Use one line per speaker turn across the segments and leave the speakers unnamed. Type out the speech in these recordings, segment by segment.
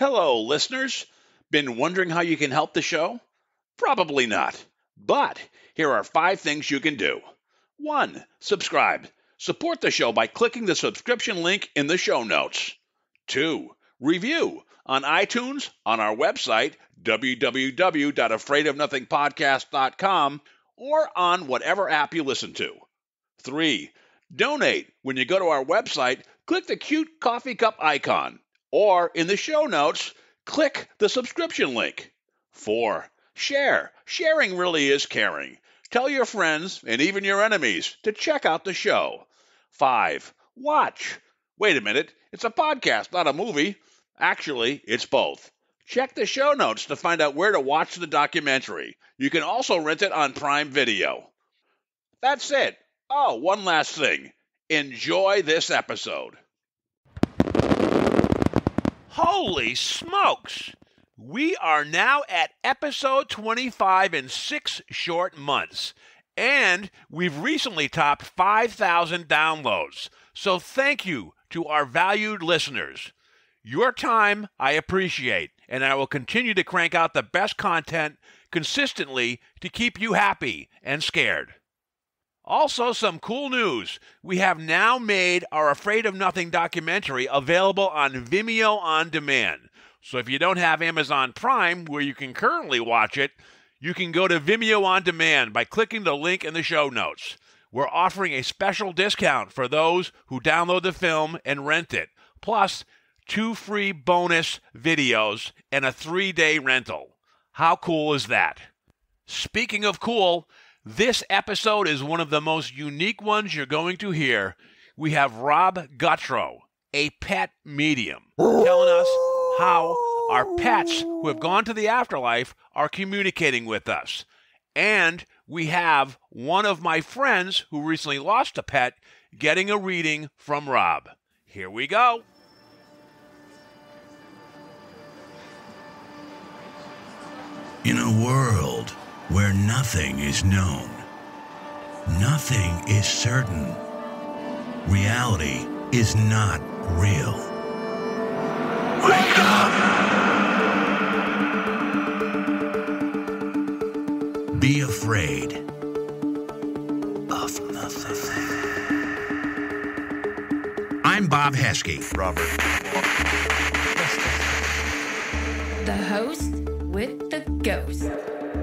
Hello, listeners. Been wondering how you can help the show? Probably not. But here are 5 things you can do. 1. Subscribe. Support the show by clicking the subscription link in the show notes. 2. Review on iTunes, on our website, www.afraidofnothingpodcast.com, or on whatever app you listen to. 3. Donate. When you go to our website, click the cute coffee cup icon. Or in the show notes, click the subscription link. 4. Share. Sharing really is caring. Tell your friends and even your enemies to check out the show. 5. Watch. Wait a minute, it's a podcast, not a movie. Actually, it's both. Check the show notes to find out where to watch the documentary. You can also rent it on Prime Video. That's it. Oh, one last thing. Enjoy this episode. Holy smokes! We are now at episode 25 in 6 short months, and we've recently topped 5,000 downloads. So thank you to our valued listeners. Your time I appreciate, and I will continue to crank out the best content consistently to keep you happy and scared. Also, some cool news. We have now made our Afraid of Nothing documentary available on Vimeo On Demand. So if you don't have Amazon Prime, where you can currently watch it, you can go to Vimeo On Demand by clicking the link in the show notes. We're offering a special discount for those who download the film and rent it, plus 2 free bonus videos and a 3-day rental. How cool is that? Speaking of cool, this episode is one of the most unique ones you're going to hear. We have Rob Guttrow, a pet medium, telling us how our pets who have gone to the afterlife are communicating with us. And we have one of my friends who recently lost a pet getting a reading from Rob. Here we go.
In a world where nothing is known, nothing is certain, reality is not real. Wake up! Be afraid of nothing. I'm Bob Heskey. Robert.
The host with the ghost.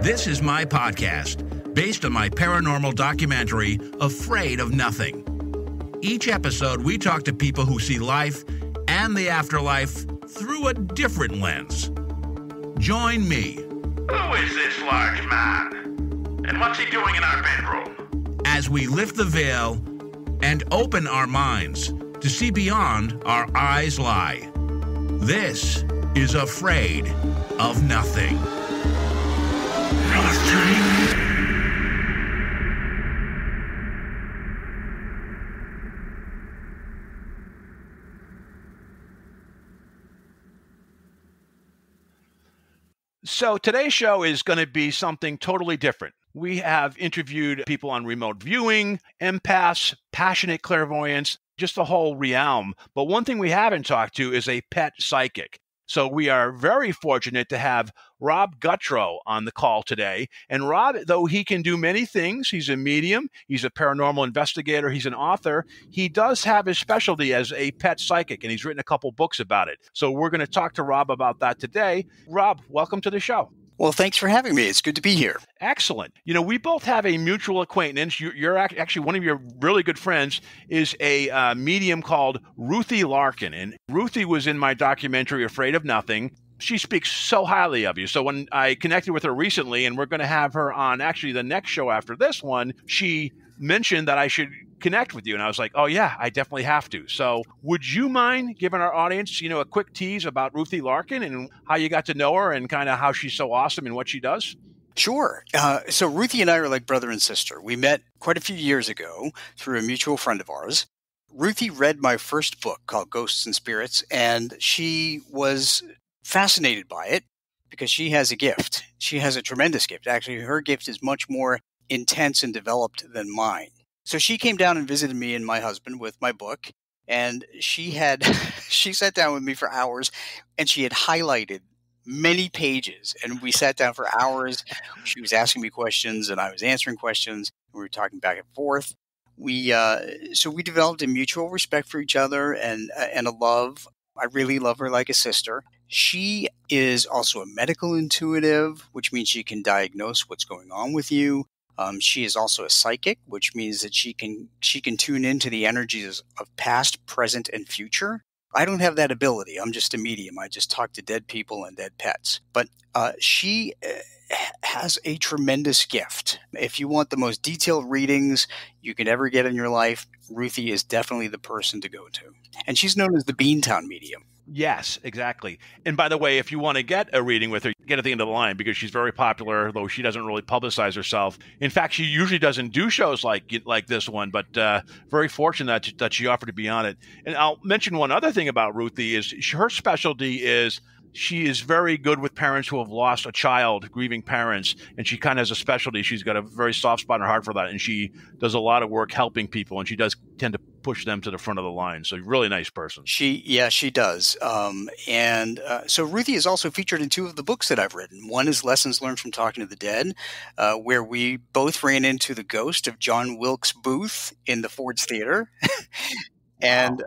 This is my podcast, based on my paranormal documentary, Afraid of Nothing. Each episode, we talk to people who see life and the afterlife through a different lens. Join me.
Who is this large man? And what's he doing in our bedroom?
As we lift the veil and open our minds to see beyond our eyes lie. This is Afraid of Nothing.
So today's show is going to be something totally different. We have interviewed people on remote viewing, empaths, passionate clairvoyants, just the whole realm. But one thing we haven't talked to is a pet psychic. So we are very fortunate to have Rob Guttrow on the call today. And Rob, though he can do many things, he's a medium, he's a paranormal investigator, he's an author, he does have his specialty as a pet psychic, and he's written a couple books about it. So we're going to talk to Rob about that today. Rob, welcome to the show.
Well, thanks for having me. It's good to be here.
Excellent. You know, we both have a mutual acquaintance. You're actually one of your really good friends is a medium called Ruthie Larkin. And Ruthie was in my documentary, Afraid of Nothing. She speaks so highly of you. So when I connected with her recently, and we're going to have her on actually the next show after this one, she mentioned that I should connect with you. And I was like, oh yeah, I definitely have to. So would you mind giving our audience, a quick tease about Ruthie Larkin and how you got to know her and kind of how she's so awesome and what she does?
Sure. So Ruthie and I are like brother and sister. We met quite a few years ago through a mutual friend of ours. Ruthie read my first book called Ghosts and Spirits, and she was fascinated by it because she has a gift. She has a tremendous gift. Actually, her gift is much more intense and developed than mine. So she came down and visited me and my husband with my book, And she had, she sat down with me for hours and she had highlighted many pages. And we sat down for hours. She was asking me questions and I was answering questions. We were talking back and forth. So we developed a mutual respect for each other and a love. I really love her like a sister. She is also a medical intuitive, which means she can diagnose what's going on with you. She is also a psychic, which means that she can tune into the energies of past, present, and future. I don't have that ability. I'm just a medium. I just talk to dead people and dead pets. But she has a tremendous gift. If you want the most detailed readings you could ever get in your life, Ruthie is definitely the person to go to. And she's known as the Beantown Medium.
Yes, exactly. And by the way, if you want to get a reading with her, get at the end of the line because she's very popular, though she doesn't really publicize herself. In fact, she usually doesn't do shows like this one, but very fortunate that she offered to be on it. And I'll mention one other thing about Ruthie is her specialty is she is very good with parents who have lost a child, grieving parents, and she kind of has a specialty. She's got a very soft spot in her heart for that, and she does a lot of work helping people, and she does tend to push them to the front of the line. So really nice person.
She does. So Ruthie is also featured in two of the books that I've written. One is Lessons Learned from Talking to the Dead, where we both ran into the ghost of John Wilkes Booth in the Ford's Theater. And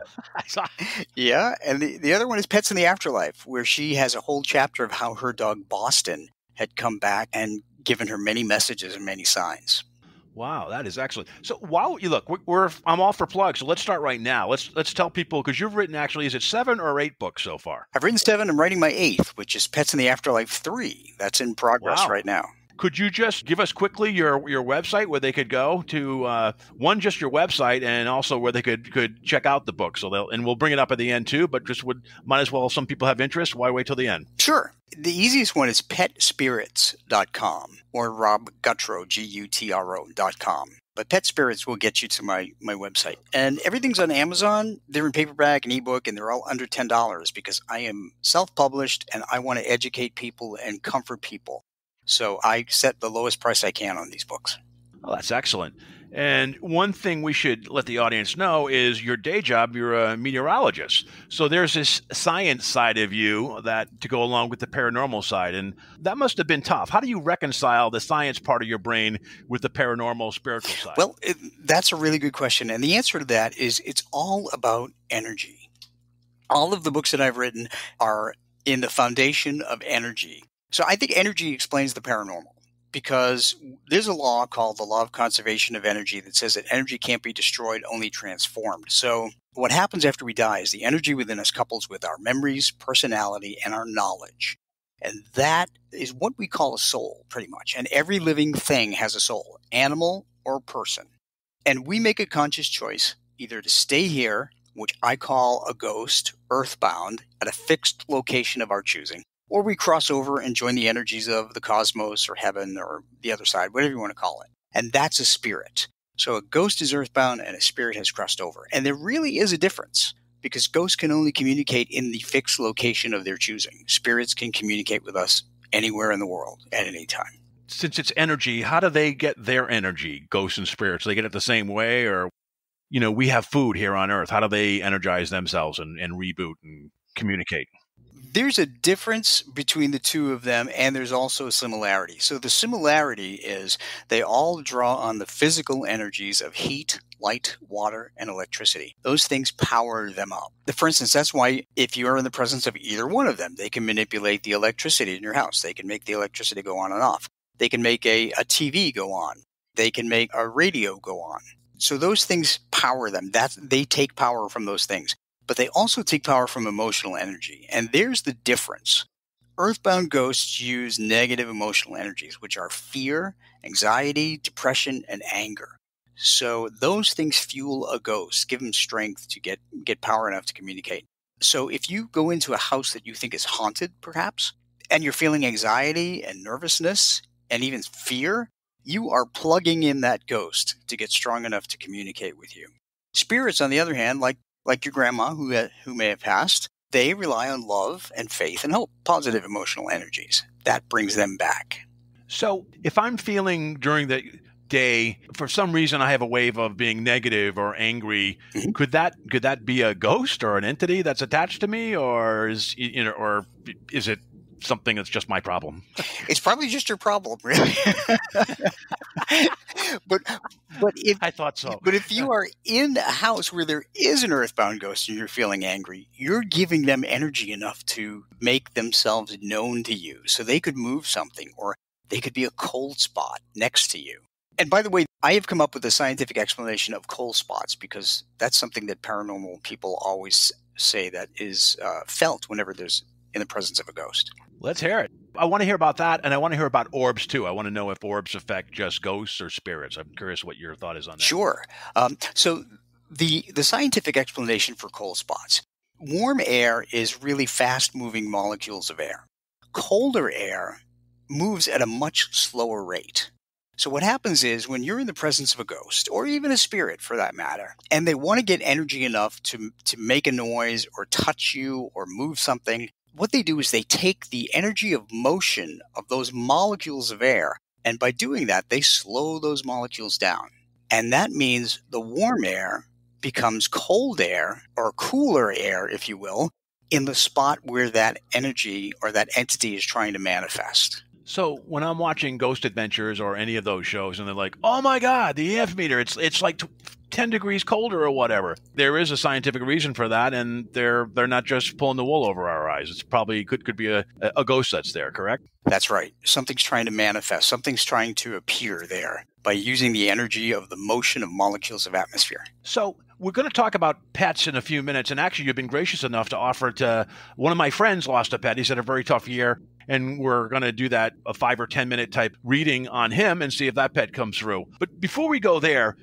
yeah, and the other one is Pets in the Afterlife, where she has a whole chapter of how her dog Boston had come back and given her many messages and many signs.
Wow, that is excellent. So while you look, I'm all for plugs. So let's start right now. Let's tell people, because you've written actually, is it 7 or 8 books so far?
I've written 7. I'm writing my 8th, which is Pets in the Afterlife 3. That's in progress right now.
Could you just give us quickly your website where they could go to just your website and also where they could check out the book? And we'll bring it up at the end too, but might as well, some people have interest. Why wait till the end?
Sure. The easiest one is petspirits.com or Rob Guttrow, Gutro.com. But Pet Spirits will get you to my website. And everything's on Amazon. They're in paperback and ebook, and they're all under $10 because I am self-published and I want to educate people and comfort people. So I set the lowest price I can on these books.
Oh, that's excellent. And one thing we should let the audience know is your day job, you're a meteorologist. So there's this science side of you that to go along with the paranormal side. And that must have been tough. How do you reconcile the science part of your brain with the paranormal spiritual side?
Well, that's a really good question. And the answer to that is it's all about energy. All of the books that I've written are in the foundation of energy. So I think energy explains the paranormal because there's a law called the law of conservation of energy that says that energy can't be destroyed, only transformed. So what happens after we die is the energy within us couples with our memories, personality, and our knowledge. And that is what we call a soul, pretty much. And every living thing has a soul, animal or person. And we make a conscious choice either to stay here, which I call a ghost, earthbound, at a fixed location of our choosing, or we cross over and join the energies of the cosmos or heaven or the other side, whatever you want to call it. And that's a spirit. So a ghost is earthbound and a spirit has crossed over. And there really is a difference because ghosts can only communicate in the fixed location of their choosing. Spirits can communicate with us anywhere in the world at any time.
Since it's energy, how do they get their energy, ghosts and spirits? Do they get it the same way? Or, we have food here on Earth. How do they energize themselves and reboot and communicate?
There's a difference between the two of them, and there's also a similarity. So the similarity is they all draw on the physical energies of heat, light, water, and electricity. Those things power them up. For instance, that's why if you are in the presence of either one of them, they can manipulate the electricity in your house. They can make the electricity go on and off. They can make a TV go on. They can make a radio go on. So those things power them. They take power from those things. But they also take power from emotional energy. And there's the difference. Earthbound ghosts use negative emotional energies, which are fear, anxiety, depression, and anger. So those things fuel a ghost, give them strength to get power enough to communicate. So if you go into a house that you think is haunted, perhaps, and you're feeling anxiety and nervousness and even fear, you are plugging in that ghost to get strong enough to communicate with you. Spirits, on the other hand, like your grandma who may have passed, they rely on love and faith and hope, positive emotional energies. That brings them back.
So if I'm feeling during day, for some reason, I have a wave of being negative or angry.
Mhm.
Could that be a ghost or an entity that's attached to me, or is it something that's just my problem?
It's probably just your problem, really. but if
I thought so.
But if you are in a house where there is an earthbound ghost and you're feeling angry, you're giving them energy enough to make themselves known to you. So they could move something, or they could be a cold spot next to you. And by the way, I have come up with a scientific explanation of cold spots, because that's something that paranormal people always say that is felt whenever there's in the presence of a ghost.
Let's hear it. I want to hear about that, and I want to hear about orbs too. I want to know if orbs affect just ghosts or spirits. I'm curious what your thought is on that.
Sure. So the scientific explanation for cold spots: warm air is really fast-moving molecules of air. Colder air moves at a much slower rate. So what happens is, when you're in the presence of a ghost, or even a spirit for that matter, and they want to get energy enough to make a noise or touch you or move something, what they do is they take the energy of motion of those molecules of air, and by doing that, they slow those molecules down. And that means the warm air becomes cold air, or cooler air, if you will, in the spot where that energy or that entity is trying to manifest.
So when I'm watching Ghost Adventures or any of those shows, and they're like, "Oh my God, the EF meter, it's like 10 degrees colder or whatever," there is a scientific reason for that, and they're not just pulling the wool over our eyes. It's probably could be a ghost that's there, correct?
That's right. Something's trying to manifest. Something's trying to appear there by using the energy of the motion of molecules of atmosphere.
So we're going to talk about pets in a few minutes, and actually you've been gracious enough to offer to one of my friends lost a pet. He's had a very tough year, and we're going to do that, a 5 or 10 minute type reading on him and see if that pet comes through. But before we go there,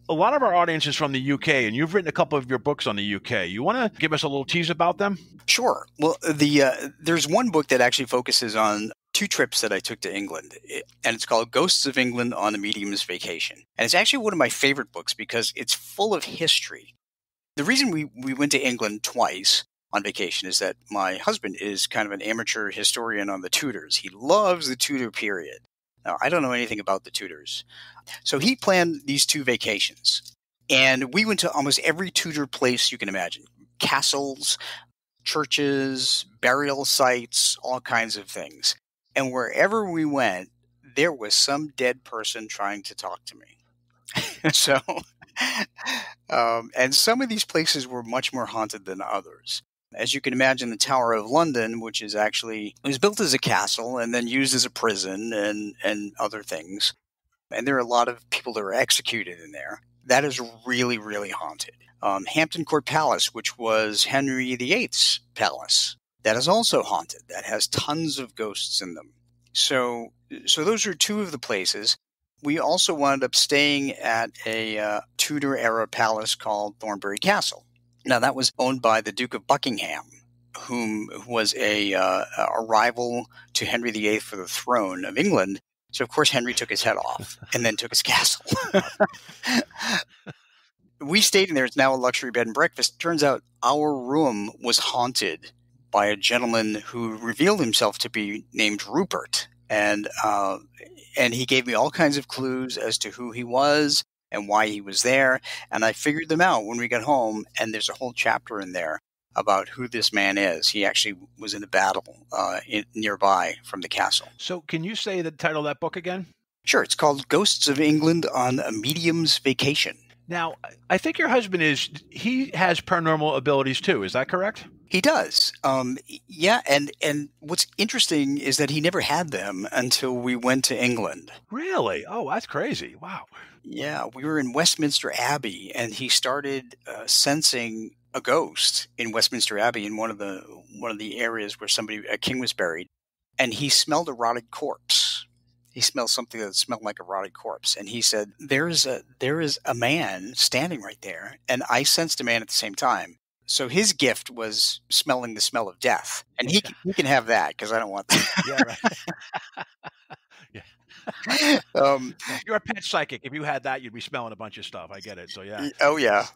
a lot of our audience is from the UK, and you've written a couple of your books on the UK. You want to give us a little tease about them?
Sure. Well, there's one book that actually focuses on 2 trips that I took to England, and it's called Ghosts of England on a Medium's Vacation. And it's actually one of my favorite books because it's full of history. The reason we went to England twice on vacation is that my husband is kind of an amateur historian on the Tudors. He loves the Tudor period. Now, I don't know anything about the Tudors. So he planned these 2 vacations, and we went to almost every Tudor place you can imagine: castles, churches, burial sites, all kinds of things. And wherever we went, there was some dead person trying to talk to me. So, and some of these places were much more haunted than others. As you can imagine, the Tower of London, which is it was built as a castle and then used as a prison and other things. And there are a lot of people that were executed in there. That is really, really haunted. Hampton Court Palace, which was Henry VIII's palace, that is also haunted. That has tons of ghosts in them. So those are 2 of the places. We also wound up staying at a Tudor-era palace called Thornbury Castle. Now, that was owned by the Duke of Buckingham, who was a rival to Henry VIII for the throne of England. So, of course, Henry took his head off and then took his castle. We stayed in there. It's now a luxury bed and breakfast. Turns out our room was haunted by a gentleman who revealed himself to be named Rupert. And he gave me all kinds of clues as to who he was and why he was there. And I figured them out when we got home. And there's a whole chapter in there about who this man is. He actually was in a battle nearby from the castle.
So can you say the title of that book again?
Sure. It's called Ghosts of England on a Medium's Vacation.
Now, I think your husband he has paranormal abilities too. Is that correct?
He does. Yeah. And what's interesting is that he never had them until we went to England.
Really? Oh, that's crazy. Wow.
Yeah. We were in Westminster Abbey, and he started sensing a ghost in Westminster Abbey in one of the areas where a king was buried, and he smelled a rotted corpse. He smelled something that smelled like a rotted corpse, and he said, there is a man standing right there, and I sensed a man at the same time. So his gift was smelling the smell of death, and he can have that because I don't want that.
Yeah, right. Yeah. You're a pet psychic. If you had that, you'd be smelling a bunch of stuff. I get it. So yeah.
Oh yeah.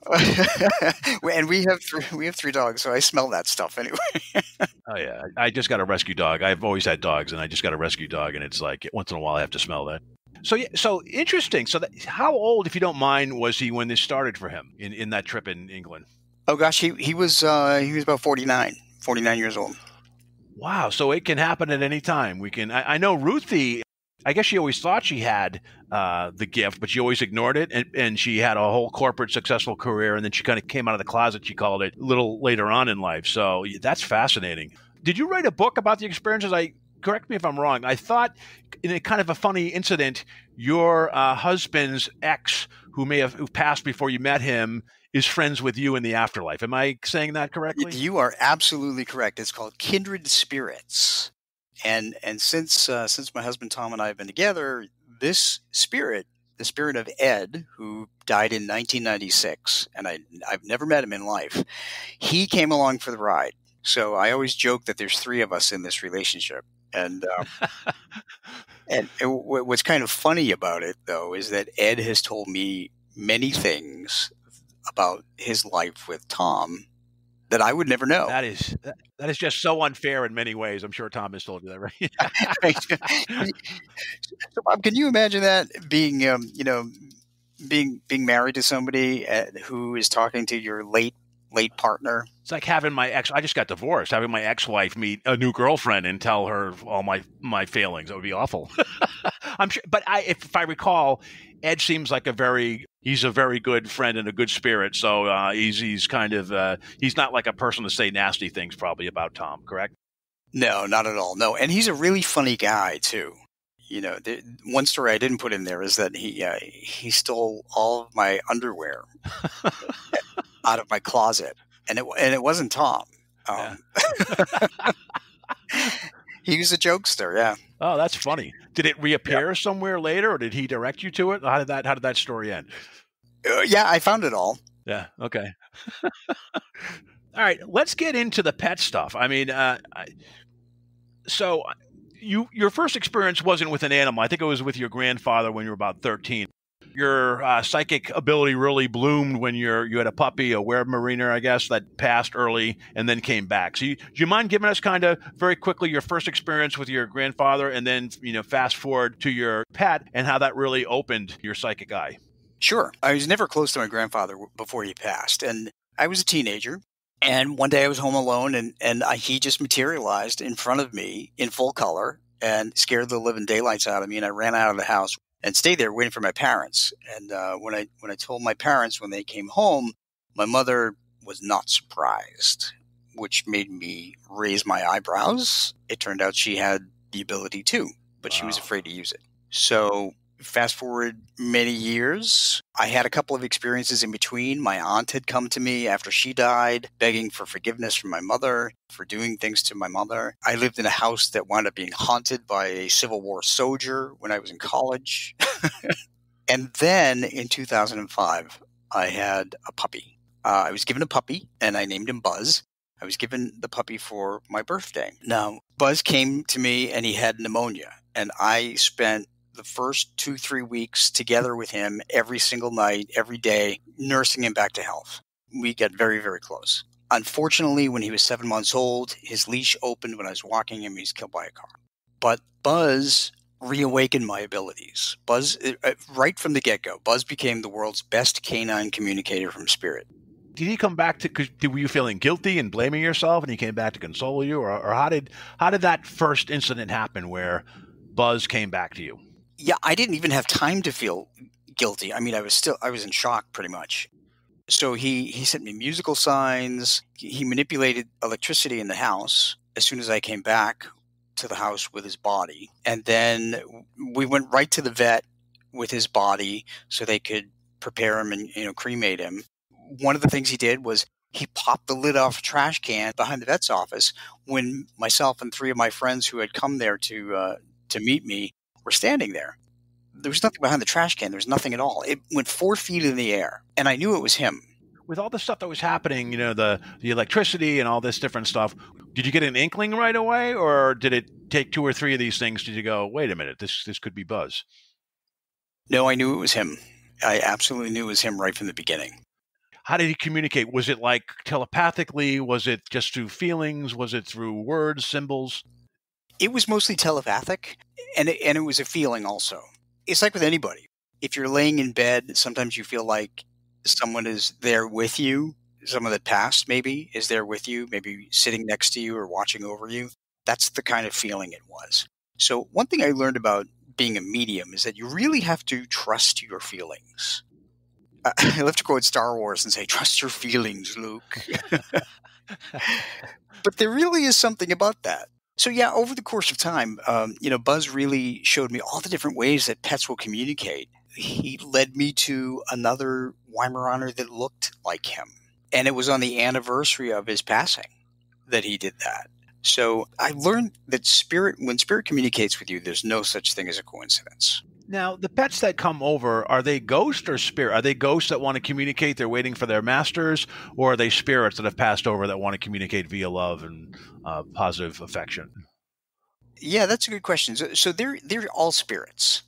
And we have 3 dogs, so I smell that stuff anyway.
Oh yeah. I just got a rescue dog. I've always had dogs, and I just got a rescue dog, and it's like once in a while I have to smell that. So interesting. So how old, if you don't mind, was he when this started for him in that trip in England?
Oh gosh, he was about 49 years old.
Wow. So it can happen at any time. I know Ruthie, I guess she always thought she had the gift, but she always ignored it. And she had a whole corporate successful career. And then she kind of came out of the closet, she called it, a little later on in life. So that's fascinating. Did you write a book about the experiences? Correct me if I'm wrong. I thought in a kind of a funny incident, your husband's ex, who passed before you met him, is friends with you in the afterlife. Am I saying that correctly?
You are absolutely correct. It's called Kindred Spirits. And since my husband Tom and I have been together, this spirit, the spirit of Ed, who died in 1996, and I've never met him in life, he came along for the ride. So I always joke that there's three of us in this relationship. And what's kind of funny about it, though, is that Ed has told me many things about his life with Tom that I would never know.
That is just so unfair in many ways. I'm sure Tom has told you that, right?
So, Bob, can you imagine that being married to somebody who is talking to your late partner?
It's like having I just got divorced, having my ex-wife meet a new girlfriend and tell her all my failings. That would be awful. I'm sure, but if I recall, Ed seems like he's a very good friend and a good spirit. So he's kind of he's not like a person to say nasty things probably about Tom, correct?
No, not at all. No, and he's a really funny guy too. One story I didn't put in there is that he stole all of my underwear out of my closet, and it wasn't Tom. He was a jokester. Yeah.
Oh, that's funny. Did it reappear somewhere later, or did he direct you to it? How did that story end?
Yeah, I found it all.
Yeah. Okay. All right. Let's get into the pet stuff. I mean, so your first experience wasn't with an animal. I think it was with your grandfather when you were about 13. Your psychic ability really bloomed when you had a puppy, a Weimaraner, I guess, that passed early and then came back. So do you mind giving us kind of very quickly your first experience with your grandfather and then, fast forward to your pet and how that really opened your psychic eye?
Sure. I was never close to my grandfather before he passed. And I was a teenager. And one day I was home alone and he just materialized in front of me in full color and scared the living daylights out of me. And I ran out of the house and stayed there waiting for my parents. And when I told my parents when they came home, my mother was not surprised, which made me raise my eyebrows. It turned out she had the ability too, but She was afraid to use it. So fast forward many years, I had a couple of experiences in between. My aunt had come to me after she died, begging for forgiveness from my mother for doing things to my mother. I lived in a house that wound up being haunted by a Civil War soldier when I was in college. And then in 2005, I had a puppy. I was given a puppy, and I named him Buzz. I was given the puppy for my birthday. Now, Buzz came to me, and he had pneumonia, and I spent the first 2-3 weeks together with him every single night, every day, nursing him back to health. We got very, very close. Unfortunately, when he was 7 months old, his leash opened when I was walking him. He was killed by a car. But Buzz reawakened my abilities. Buzz, right from the get-go, Buzz became the world's best canine communicator from spirit.
Did he come back were you feeling guilty and blaming yourself and he came back to console you? Or how did that first incident happen where Buzz came back to you?
Yeah, I didn't even have time to feel guilty. I mean, I was in shock pretty much. So he sent me musical signs. He manipulated electricity in the house as soon as I came back to the house with his body. And then we went right to the vet with his body so they could prepare him and, cremate him. One of the things he did was he popped the lid off a trash can behind the vet's office when myself and 3 of my friends who had come there to meet me were standing there. There was nothing behind the trash can. There was nothing at all. It went 4 feet in the air, and I knew it was him.
With all the stuff that was happening, the electricity and all this different stuff, did you get an inkling right away, or did it take 2 or 3 of these things? Did you go, wait a minute, this could be Buzz?
No, I knew it was him. I absolutely knew it was him right from the beginning.
How did he communicate? Was it like telepathically? Was it just through feelings? Was it through words, symbols?
It was mostly telepathic, and it was a feeling also. It's like with anybody. If you're laying in bed, sometimes you feel like someone is there with you. Someone that passed maybe is there with you, maybe sitting next to you or watching over you. That's the kind of feeling it was. So one thing I learned about being a medium is that you really have to trust your feelings. I love to quote Star Wars and say, trust your feelings, Luke. But there really is something about that. So yeah, over the course of time, Buzz really showed me all the different ways that pets will communicate. He led me to another Weimaraner that looked like him. And it was on the anniversary of his passing that he did that. So I learned that when spirit communicates with you, there's no such thing as a coincidence.
Now, the pets that come over, are they ghosts or spirit? Are they ghosts that want to communicate? They're waiting for their masters, or are they spirits that have passed over that want to communicate via love and positive affection?
Yeah, that's a good question. So they're all spirits.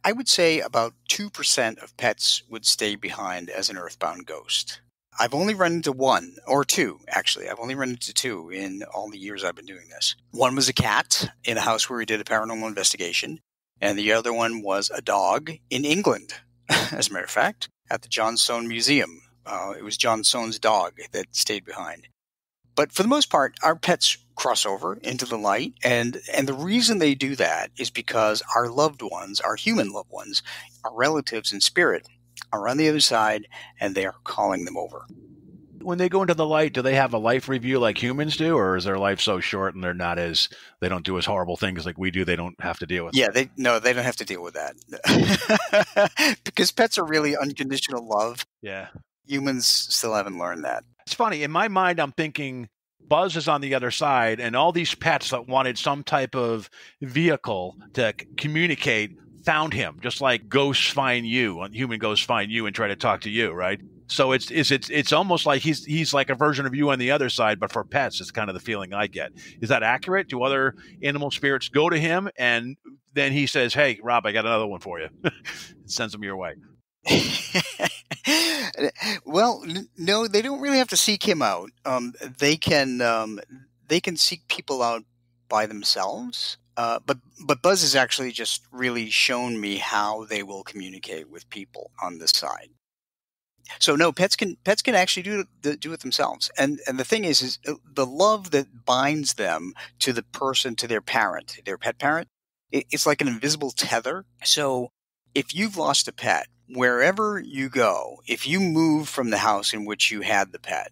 I would say about 2% of pets would stay behind as an earthbound ghost. I've only run into one, or two, actually. I've only run into two in all the years I've been doing this. One was a cat in a house where we did a paranormal investigation, and the other one was a dog in England, as a matter of fact, at the John Soane Museum. It was John Soane's dog that stayed behind. But for the most part, our pets cross over into the light, and the reason they do that is because our loved ones, our human loved ones, our relatives in spirit, are on the other side, and they are calling them over.
When they go into the light, do they have a life review like humans do, or is their life so short and they don't do as horrible things like we do? They don't have to deal with.
Yeah, they don't have to deal with that because pets are really unconditional love.
Yeah,
humans still haven't learned that.
It's funny. In my mind, I'm thinking Buzz is on the other side, and all these pets that wanted some type of vehicle to communicate found him, just like ghosts find you, human ghosts find you and try to talk to you, right? So it's almost like he's like a version of you on the other side, but for pets. It's kind of the feeling I get. Is that accurate? Do other animal spirits go to him and then he says, "Hey, Rob, I got another one for you," and sends them your way?
Well, no, they don't really have to seek him out. They can seek people out by themselves. But Buzz has actually just really shown me how they will communicate with people on this side. So no, pets can actually do it themselves. And the thing is the love that binds them to the person, to their parent, their pet parent. It's like an invisible tether. So if you've lost a pet, wherever you go, if you move from the house in which you had the pet,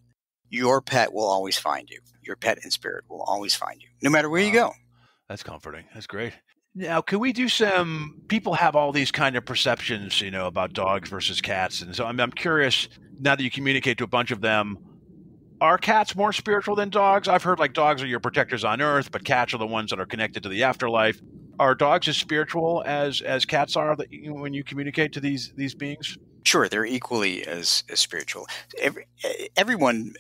your pet will always find you. Your pet in spirit will always find you, no matter where you go.
That's comforting. That's great. Now, can we do people have all these kind of perceptions, about dogs versus cats. And so I'm curious, now that you communicate to a bunch of them, are cats more spiritual than dogs? I've heard like dogs are your protectors on earth, but cats are the ones that are connected to the afterlife. Are dogs as spiritual as cats are when you communicate to these beings?
Sure, they're equally as spiritual. Everyone,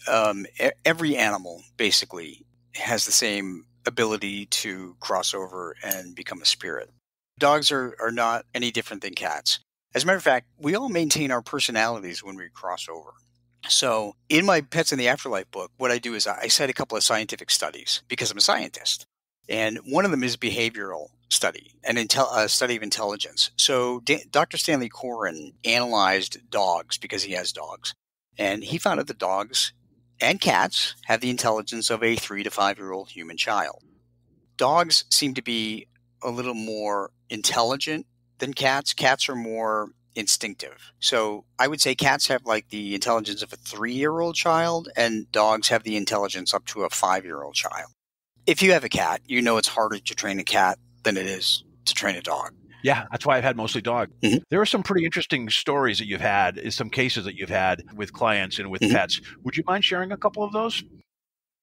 every animal basically has the same ability to cross over and become a spirit. Dogs are not any different than cats. As a matter of fact, we all maintain our personalities when we cross over. So in my Pets in the Afterlife book, what I do is I cite a couple of scientific studies because I'm a scientist. And one of them is behavioral study, a study of intelligence. So Dr. Stanley Coren analyzed dogs because he has dogs. And he found out that dogs and cats have the intelligence of a 3 to 5 year old human child. Dogs seem to be a little more intelligent than cats. Cats are more instinctive. So I would say cats have like the intelligence of a 3-year-old child, and dogs have the intelligence up to a 5-year-old child. If you have a cat, it's harder to train a cat than it is to train a dog.
Yeah, that's why I've had mostly dogs.
Mm-hmm.
There are some pretty interesting stories that you've had, some cases that you've had with clients and with pets. Would you mind sharing a couple of those?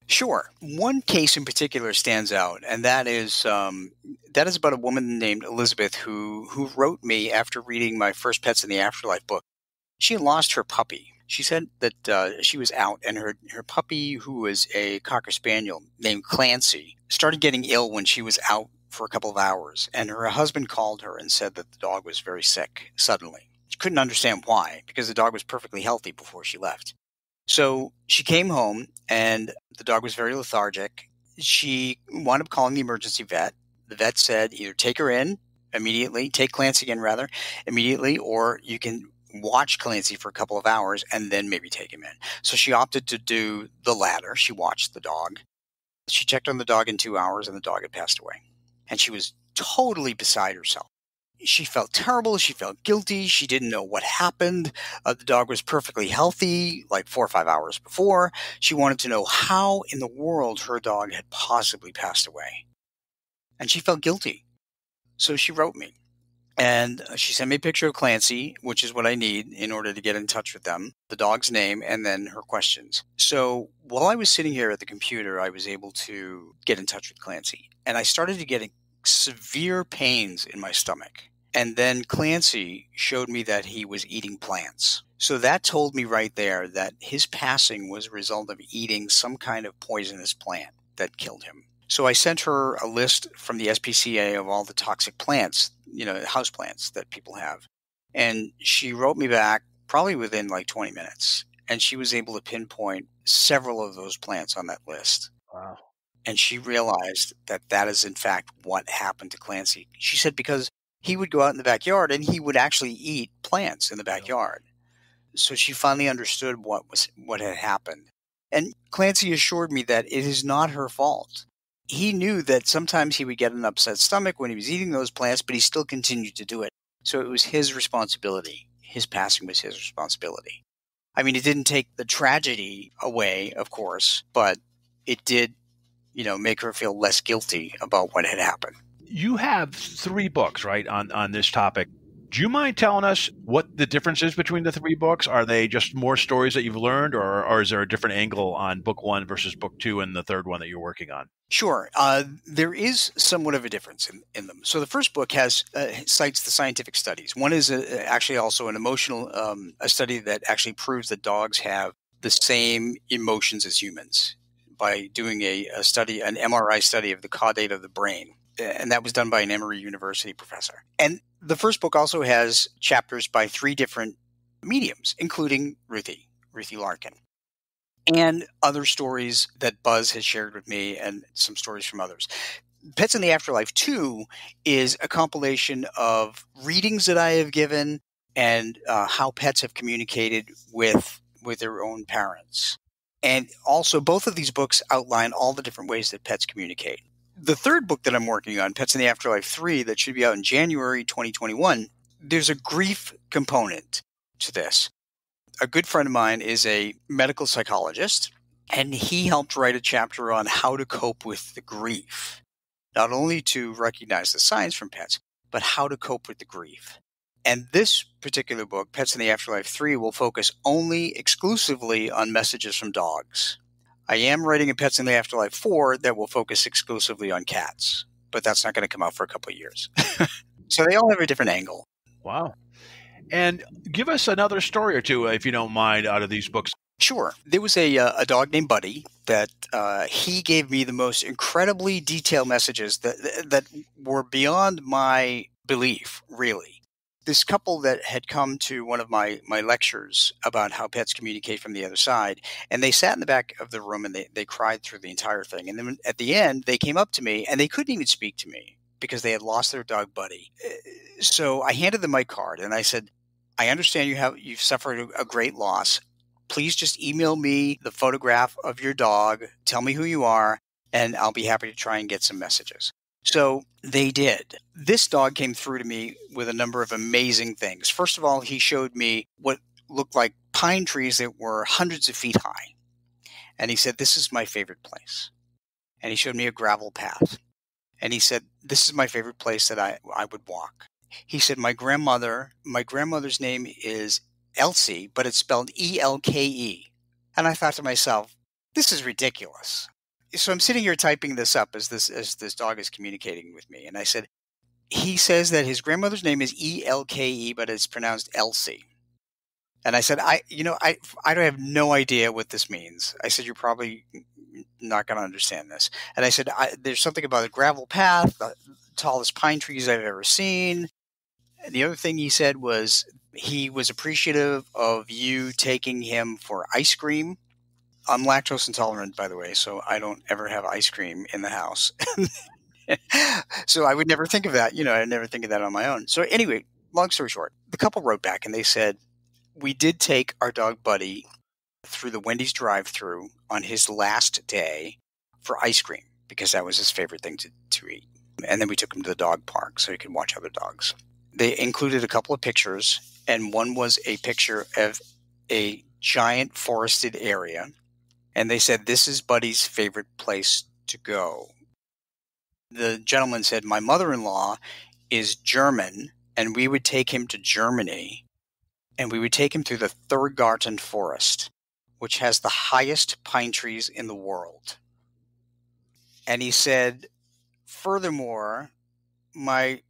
Sure. One case in particular stands out, and that is about a woman named Elizabeth who wrote me after reading my first Pets in the Afterlife book. She had lost her puppy. She said that she was out, and her puppy, who was a Cocker Spaniel named Clancy, started getting ill when she was out for a couple of hours, and her husband called her and said that the dog was very sick suddenly. She couldn't understand why, because the dog was perfectly healthy before she left. So she came home, and the dog was very lethargic. She wound up calling the emergency vet. The vet said either take her in immediately, take Clancy in rather immediately, or you can watch Clancy for a couple of hours and then maybe take him in. So she opted to do the latter. She watched the dog. She checked on the dog in 2 hours and the dog had passed away. And she was totally beside herself. She felt terrible. She felt guilty. She didn't know what happened. The dog was perfectly healthy like 4 or 5 hours before. She wanted to know how in the world her dog had possibly passed away. And she felt guilty. So she wrote me. And she sent me a picture of Clancy, which is what I need in order to get in touch with them, the dog's name, and then her questions. So while I was sitting here at the computer, I was able to get in touch with Clancy. And I started to get severe pains in my stomach. And then Clancy showed me that he was eating plants. So that told me right there that his passing was a result of eating some kind of poisonous plant that killed him. So I sent her a list from the SPCA of all the toxic plants, house plants that people have. And she wrote me back probably within like 20 minutes. And she was able to pinpoint several of those plants on that list.
Wow.
And she realized that that is in fact what happened to Clancy. She said because he would go out in the backyard and he would actually eat plants in the backyard. So she finally understood what had happened. And Clancy assured me that it is not her fault. He knew that sometimes he would get an upset stomach when he was eating those plants, but he still continued to do it. So it was his responsibility. His passing was his responsibility. I mean, it didn't take the tragedy away, of course, but it did, make her feel less guilty about what had happened.
You have 3 books, right, on this topic. Do you mind telling us what the difference is between the 3 books? Are they just more stories that you've learned, or is there a different angle on book 1 versus book 2 and the third one that you're working on?
Sure. There is somewhat of a difference in them. So the first book cites the scientific studies. One is actually also an emotional a study that actually proves that dogs have the same emotions as humans by doing an MRI study of the caudate of the brain. And that was done by an Emory University professor. And the first book also has chapters by 3 different mediums, including Ruthie Larkin, and other stories that Buzz has shared with me and some stories from others. Pets in the Afterlife 2 is a compilation of readings that I have given and how pets have communicated with their own parents. And also both of these books outline all the different ways that pets communicate. The third book that I'm working on, Pets in the Afterlife 3, that should be out in January 2021, there's a grief component to this. A good friend of mine is a medical psychologist, and he helped write a chapter on how to cope with the grief, not only to recognize the signs from pets, but how to cope with the grief. And this particular book, Pets in the Afterlife 3, will focus exclusively on messages from dogs. I am writing a Pets in the Afterlife 4 that will focus exclusively on cats, but that's not going to come out for a couple of years. So they all have a different angle.
Wow. And give us another story or two, if you don't mind, out of these books.
Sure. There was a dog named Buddy that he gave me the most incredibly detailed messages that were beyond my belief, really. This couple that had come to one of my lectures about how pets communicate from the other side, and they sat in the back of the room and they cried through the entire thing. And then at the end, they came up to me and they couldn't even speak to me because they had lost their dog Buddy. So I handed them my card and I said, I understand you've suffered a great loss. Please just email me the photograph of your dog, tell me who you are, and I'll be happy to try and get some messages. So they did. This dog came through to me with a number of amazing things. First of all, he showed me what looked like pine trees that were hundreds of feet high. And he said, this is my favorite place. And he showed me a gravel path. And he said, this is my favorite place that I would walk. He said, my grandmother's name is Elsie, but it's spelled E-L-K-E. And I thought to myself, this is ridiculous. So I'm sitting here typing this up as this dog is communicating with me. And I said, he says that his grandmother's name is E-L-K-E, but it's pronounced Elsie. And I said, I don't have no idea what this means. I said, you're probably not going to understand this. And I said, there's something about a gravel path, the tallest pine trees I've ever seen. And the other thing he said was he was appreciative of you taking him for ice cream. I'm lactose intolerant, by the way, so I don't ever have ice cream in the house. So I would never think of that. I'd never think of that on my own. So anyway, long story short, the couple wrote back and they said, we did take our dog Buddy through the Wendy's drive-thru on his last day for ice cream because that was his favorite thing to eat. And then we took him to the dog park so he could watch other dogs. They included a couple of pictures, and one was a picture of a giant forested area. And they said, this is Buddy's favorite place to go. The gentleman said, my mother-in-law is German, and we would take him to Germany, and we would take him through the Thurgarten forest, which has the highest pine trees in the world. And he said, furthermore, my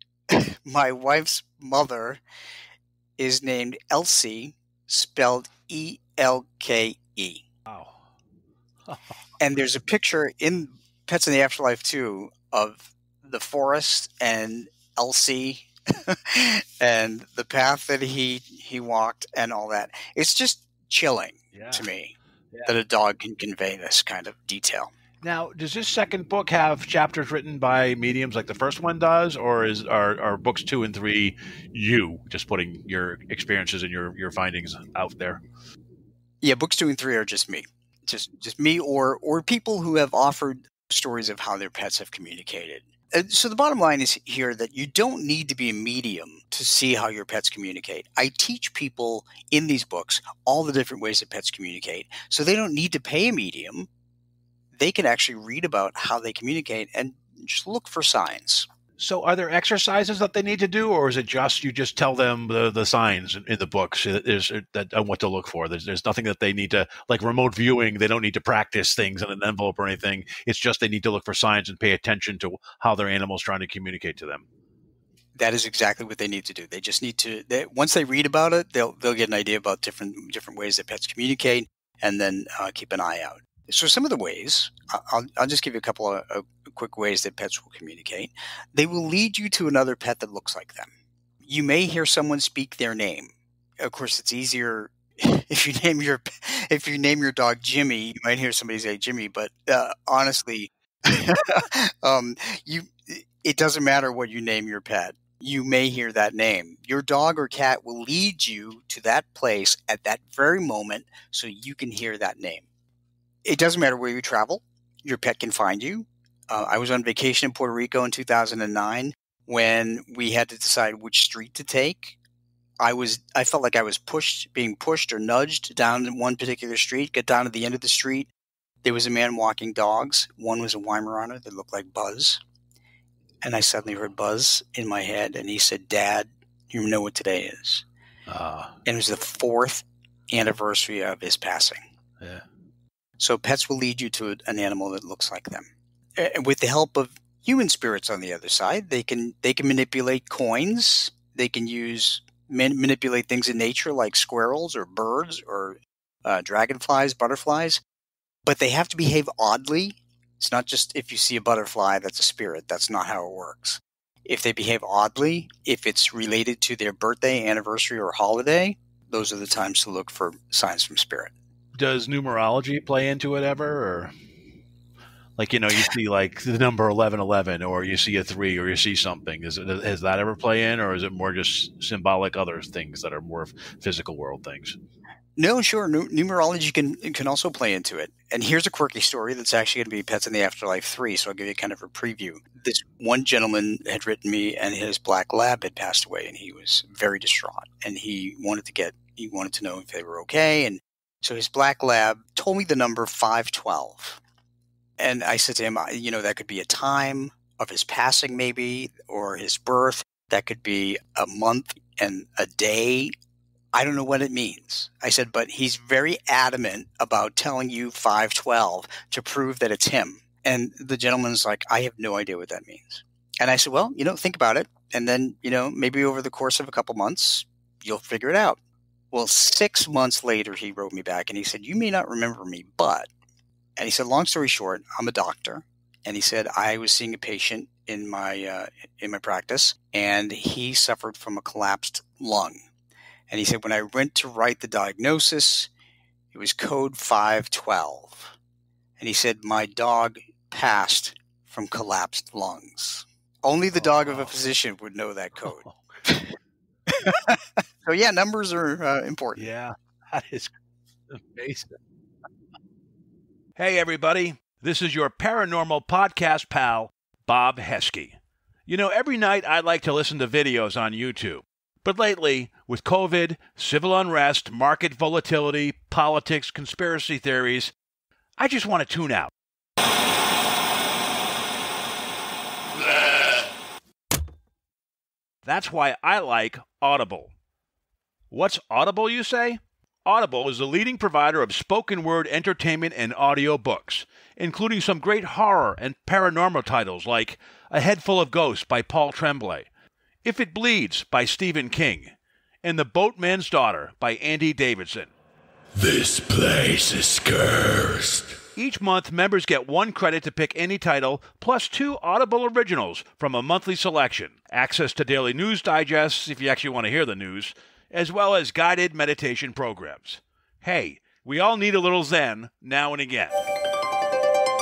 wife's mother is named Elsie, spelled E-L-K-E.
Wow.
And there's a picture in Pets in the Afterlife too of the forest and Elsie and the path that he walked and all that. It's just chilling to me that a dog can convey this kind of detail.
Now, does this second book have chapters written by mediums like the first one does, or are books 2 and 3 you just putting your experiences and your findings out there?
Yeah, books 2 and 3 are just me. Just me or people who have offered stories of how their pets have communicated. So the bottom line is here that you don't need to be a medium to see how your pets communicate. I teach people in these books all the different ways that pets communicate, so they don't need to pay a medium. They can actually read about how they communicate and just look for signs.
So are there exercises that they need to do, or is it just you just tell them the signs in the books and what to look for? There's nothing that they need to, like remote viewing, they don't need to practice things in an envelope or anything. It's just they need to look for signs and pay attention to how their animal's trying to communicate to them.
That is exactly what they need to do. They just need to, once they read about it, they'll get an idea about different ways that pets communicate, and then keep an eye out. So some of the ways, I'll just give you a couple of quick ways that pets will communicate. They will lead you to another pet that looks like them. You may hear someone speak their name. Of course, it's easier if you name your dog Jimmy. You might hear somebody say Jimmy, but honestly, it doesn't matter what you name your pet. You may hear that name. Your dog or cat will lead you to that place at that very moment, so you can hear that name. It doesn't matter where you travel. Your pet can find you. I was on vacation in Puerto Rico in 2009 when we had to decide which street to take. I felt like I was being pushed or nudged down one particular street. Got down to the end of the street. There was a man walking dogs. One was a Weimaraner that looked like Buzz. And I suddenly heard Buzz in my head, and he said, "Dad, you know what today is." And it was the 4th anniversary of his passing.
Yeah.
So pets will lead you to an animal that looks like them. With the help of human spirits on the other side, they can manipulate coins. They can manipulate things in nature like squirrels or birds or dragonflies, butterflies. But they have to behave oddly. It's not just if you see a butterfly, that's a spirit. That's not how it works. If they behave oddly, if it's related to their birthday, anniversary, or holiday, those are the times to look for signs from spirit.
Does numerology play into it ever, or like, you see like the number 1111, or you see a 3, or you see something? Has that ever play in, or is it more just symbolic other things that are more physical world things?
No, sure. Numerology can also play into it. And here's a quirky story that's actually going to be Pets in the Afterlife 3, so I'll give you kind of a preview. This one gentleman had written me, and his black lab had passed away, and he was very distraught, and he wanted to know if they were okay, and so his black lab told me the number 512. And I said to him, that could be a time of his passing maybe, or his birth. That could be a month and a day. I don't know what it means. I said, but he's very adamant about telling you 512 to prove that it's him. And the gentleman's like, I have no idea what that means. And I said, well, think about it. And then, maybe over the course of a couple months, you'll figure it out. Well, 6 months later, he wrote me back and he said, you may not remember me, but, and he said, long story short, I'm a doctor. And he said, I was seeing a patient in my practice, and he suffered from a collapsed lung. And he said, when I went to write the diagnosis, it was code 512. And he said, my dog passed from collapsed lungs. Only the dog of a physician would know that code. So yeah, numbers are important.
Yeah, that is amazing. Hey, everybody. This is your paranormal podcast pal, Bob Heskey. You know, every night I like to listen to videos on YouTube. But lately, with COVID, civil unrest, market volatility, politics, conspiracy theories, I just want to tune out. That's why I like Audible. What's Audible, you say? Audible is the leading provider of spoken word entertainment and audio books, including some great horror and paranormal titles like A Head Full of Ghosts by Paul Tremblay, If It Bleeds by Stephen King, and The Boatman's Daughter by Andy Davidson.
This place is cursed.
Each month, members get 1 credit to pick any title, plus 2 Audible originals from a monthly selection, access to daily news digests if you actually want to hear the news, as well as guided meditation programs. Hey, we all need a little Zen now and again.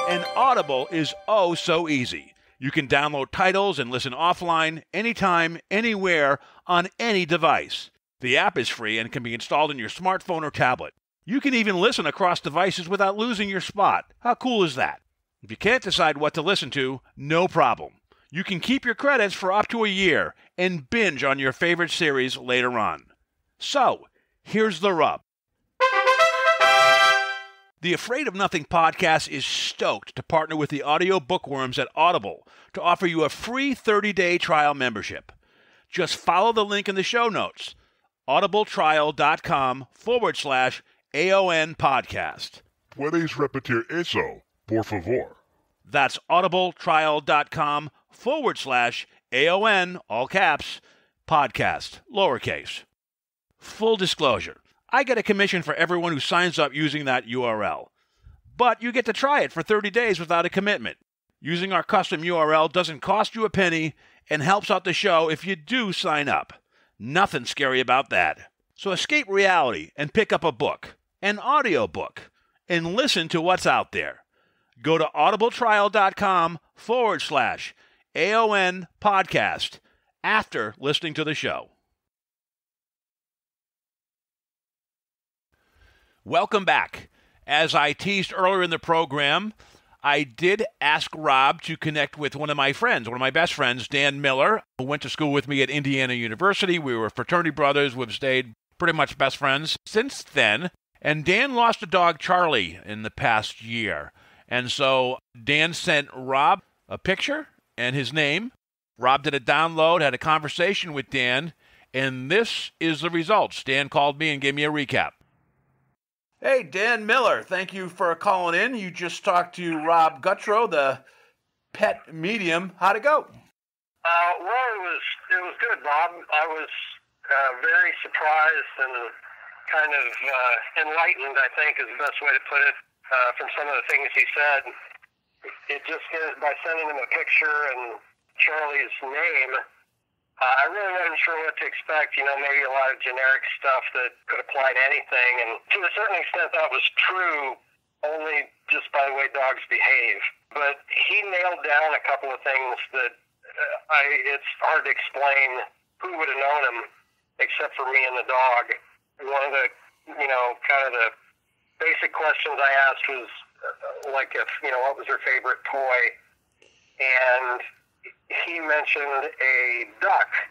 And Audible is oh so easy. You can download titles and listen offline, anytime, anywhere, on any device. The app is free and can be installed in your smartphone or tablet. You can even listen across devices without losing your spot. How cool is that? If you can't decide what to listen to, no problem. You can keep your credits for up to a year and binge on your favorite series later on. So, here's the rub. The Afraid of Nothing podcast is stoked to partner with the audio bookworms at Audible to offer you a free 30-day trial membership. Just follow the link in the show notes, audibletrial.com/AON podcast.
Puedes repetir eso, por favor.
That's audibletrial.com/AON, all caps, podcast, lowercase. Full disclosure, I get a commission for everyone who signs up using that URL. But you get to try it for 30 days without a commitment. Using our custom URL doesn't cost you a penny and helps out the show if you do sign up. Nothing scary about that. So escape reality and pick up a book, an audiobook, and listen to what's out there. Go to audibletrial.com/AON podcast after listening to the show. Welcome back. As I teased earlier in the program, I did ask Rob to connect with one of my friends, one of my best friends, Dan Miller, who went to school with me at Indiana University. We were fraternity brothers. We've stayed pretty much best friends since then. And Dan lost a dog, Charlie, in the past year. And so Dan sent Rob a picture and his name. Rob did a download, had a conversation with Dan, and this is the results. Dan called me and gave me a recap. Hey, Dan Miller, thank you for calling in. You just talked to Rob Guttrow, the pet medium. How'd it go?
Well, it was good, Bob. I was very surprised and kind of enlightened, I think is the best way to put it, from some of the things he said. It just by sending him a picture and Charlie's name, I really wasn't sure what to expect, maybe a lot of generic stuff that could apply to anything. And to a certain extent, that was true only just by the way dogs behave. But he nailed down a couple of things that it's hard to explain who would have known him except for me and the dog. One of the, kind of the basic questions I asked was like what was her favorite toy? And he mentioned a duck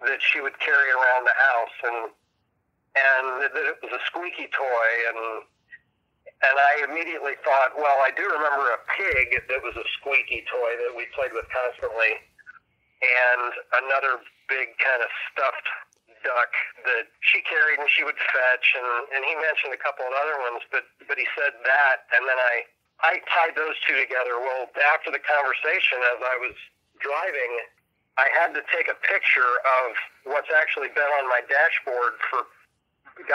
that she would carry around the house, and that it was a squeaky toy, and I immediately thought, well, I do remember a pig that was a squeaky toy that we played with constantly, and another big kind of stuffed duck that she carried and she would fetch, and he mentioned a couple of other ones, but he said that, and then I tied those two together. Well, after the conversation, as I was driving, I had to take a picture of what's actually been on my dashboard for, 6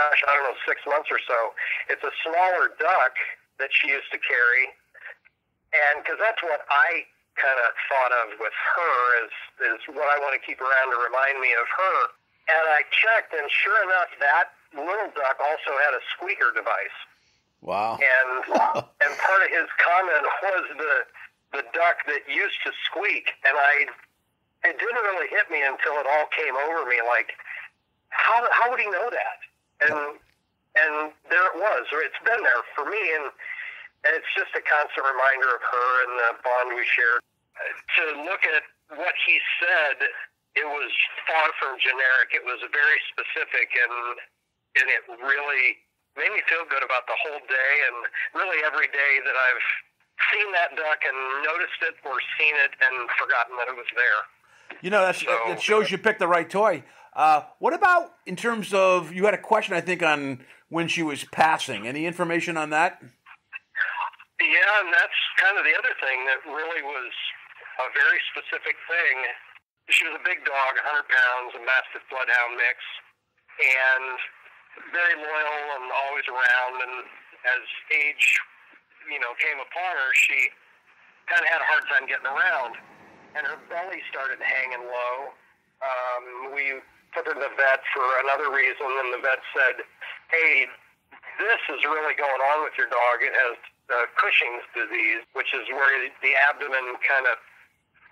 months or so. It's a smaller duck that she used to carry, and because that's what I kind of thought of with her is what I want to keep around to remind me of her. And I checked, and sure enough, that little duck also had a squeaker device.
Wow.
And part of his comment was the the duck that used to squeak, and it didn't really hit me until it all came over me. Like, how would he know that? And there it was. It's been there for me, and it's just a constant reminder of her and the bond we shared. To look at what he said, it was far from generic. It was very specific, and it really made me feel good about the whole day, and really every day that I've seen that duck and noticed it or seen it and forgotten that it was there.
You know, that shows you picked the right toy. What about in terms of, you had a question, I think, on when she was passing. Any information on that?
Yeah, and that's kind of the other thing that really was a very specific thing. She was a big dog, 100 pounds, a Mastiff Bloodhound mix, and very loyal and always around. And as age, came upon her, she kind of had a hard time getting around, and her belly started hanging low. We put her to the vet for another reason, and the vet said, "Hey, this is really going on with your dog. It has Cushing's disease, which is where the abdomen kind of